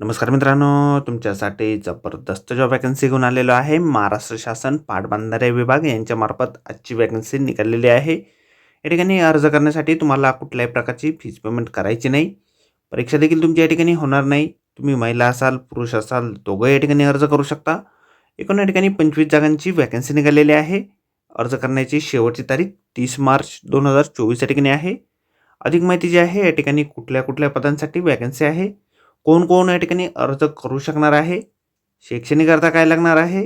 नमस्कार मित्रांनो, तुमच्यासाठी जबरदस्त जॉब वॅकन्सी घेऊन आलेलो आहे. महाराष्ट्र शासन पाटबंधारे विभाग यांच्यामार्फत आजची वॅकन्सी निघालेली आहे. या ठिकाणी अर्ज करण्यासाठी तुम्हाला कुठल्याही प्रकारची फीज पेमेंट करायची नाही. परीक्षा देखील तुमची या ठिकाणी होणार नाही. तुम्ही महिला असाल, पुरुष असाल, दोघं या ठिकाणी अर्ज करू शकता. एकूण या ठिकाणी 25 जागांची वॅकन्सी निघालेली आहे. अर्ज करण्याची शेवटची तारीख 30 मार्च 2024 या ठिकाणी आहे. अधिक माहिती जी आहे या ठिकाणी कुठल्या कुठल्या पदांसाठी वॅकन्सी आहे, कोण कोण या ठिकाणी अर्ज करू शकणार आहे, शैक्षणिक अर्थ काय लागणार आहे,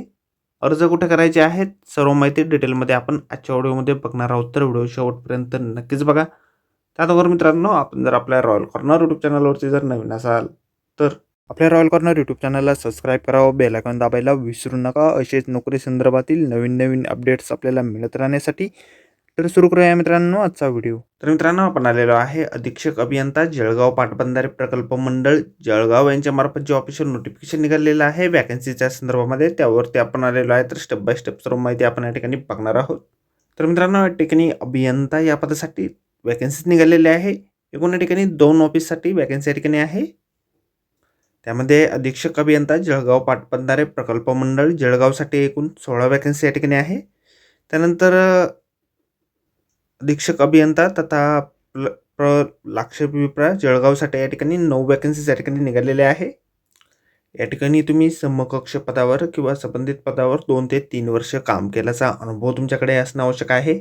अर्ज कुठे करायचे आहेत, सर्व माहिती डिटेलमध्ये आपण आजच्या व्हिडिओमध्ये बघणार आहोत. तर व्हिडिओ शेवटपर्यंत नक्कीच बघा. त्याचबरोबर मित्रांनो, आपण जर आपल्या रॉयल कॉर्नर यूट्यूब चॅनलवरती जर नवीन असाल तर आपल्या रॉयल कॉर्नर यूट्यूब चॅनलला सबस्क्राईब करावं, बेल आयकॉन दाबायला विसरू नका. असेच नोकरी संदर्भातील नवीन नवीन अपडेट्स आपल्याला मिळत राहण्यासाठी. तर सुरू करूया मित्रांनो आजचा व्हिडिओ. तर मित्रांनो, आपण आलेलो आहे अधीक्षक अभियंता जळगाव पाटबंधारे प्रकल्प मंडळ जळगाव यांच्यामार्फत जे ऑफिशियल नोटिफिकेशन निघालेलं आहे वॅकन्सीच्या संदर्भामध्ये, त्यावरती आपण आलेलो आहे. तर स्टेप बाय स्टेप सर्व माहिती आपण या ठिकाणी बघणार आहोत. तर मित्रांनो, या ठिकाणी अभियंता या पदासाठी वॅकन्सीज निघालेली आहे. एकूण या ठिकाणी 2 ऑफिससाठी वॅकन्सी या ठिकाणी आहे. त्यामध्ये अधीक्षक अभियंता जळगाव पाटबंधारे प्रकल्प मंडळ जळगावसाठी एकूण 16 वॅकन्सी या ठिकाणी आहे. त्यानंतर अधीक्षक अभियंता तथा लाक्षपिपळा जळगावसाठी या ठिकाणी 9 वॅकन्सीज या ठिकाणी निघालेल्या आहे. या ठिकाणी तुम्ही समकक्ष पदावर किंवा संबंधित पदावर 2 ते 3 वर्ष काम केल्याचा अनुभव तुमच्याकडे असणं आवश्यक आहे.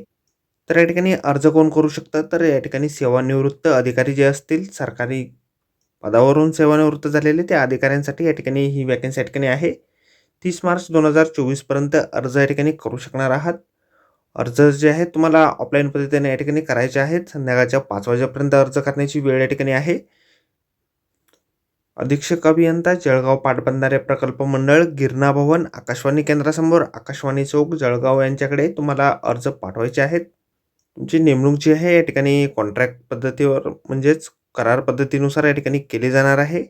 तर या ठिकाणी अर्ज कोण करू शकतं, तर या ठिकाणी सेवानिवृत्त अधिकारी जे असतील, सरकारी पदावरून सेवानिवृत्त झालेले त्या अधिकाऱ्यांसाठी या ठिकाणी ही वॅकन्सी या ठिकाणी आहे. 30 मार्च 2024 पर्यंत अर्ज या ठिकाणी करू शकणार आहात. अर्ज जे आहेत तुम्हाला ऑफलाईन पद्धतीने या ठिकाणी करायचे आहेत. संध्याकाळच्या 5 वाजेपर्यंत अर्ज करण्याची वेळ या ठिकाणी आहे. अधीक्षक अभियंता जळगाव पाटबंधारे प्रकल्प मंडळ, गिरणा भवन, आकाशवाणी केंद्रासमोर, आकाशवाणी चौक, जळगाव यांच्याकडे तुम्हाला अर्ज पाठवायचे आहेत. तुमची नेमणूक जी आहे या ठिकाणी कॉन्ट्रॅक्ट पद्धतीवर म्हणजेच करार पद्धतीनुसार या ठिकाणी केली जाणार आहे.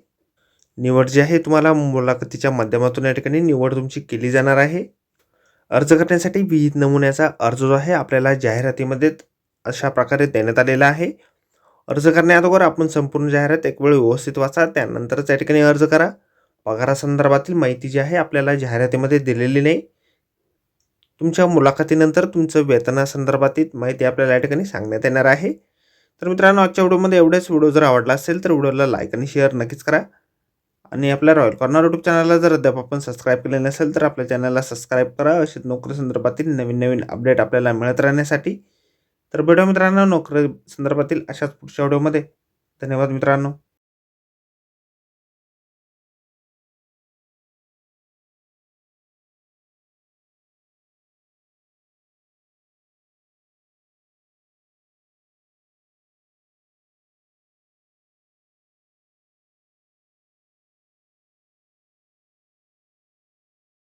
निवड जी आहे तुम्हाला मुलाखतीच्या माध्यमातून या ठिकाणी निवड तुमची केली जाणार आहे. अर्ज करण्यासाठी विहित नमुन्याचा अर्ज जो आहे आपल्याला जाहिरातीमध्ये अशा प्रकारे देण्यात आलेला आहे. अर्ज करण्याअगोदर आपण संपूर्ण जाहिरात एक वेळ व्यवस्थित वाचा, त्यानंतरच या ठिकाणी अर्ज करा. पगारासंदर्भातील माहिती जी आहे आपल्याला जाहिरातीमध्ये दिलेली नाही. तुमच्या मुलाखतीनंतर तुमचं वेतनासंदर्भातील माहिती आपल्याला या ठिकाणी सांगण्यात येणार आहे. तर मित्रांनो, आजच्या व्हिडिओमध्ये एवढेच. व्हिडिओ जर आवडला असेल तर व्हिडिओला लाईक आणि शेअर नक्कीच करा. आणि आपल्या रॉयल कॉर्नर यूट्यूब चॅनलला जर अद्याप आपण सबस्क्राईब केले नसेल तर आपल्या चॅनलला सबस्क्राईब करा. अशीच नोकरी संदर्भातील नवीन नवीन अपडेट आपल्याला मिळत राहण्यासाठी. तर भेटूया मित्रांनो नोकरी संदर्भातील अशाच पुढच्या व्हिडिओमध्ये. धन्यवाद मित्रांनो.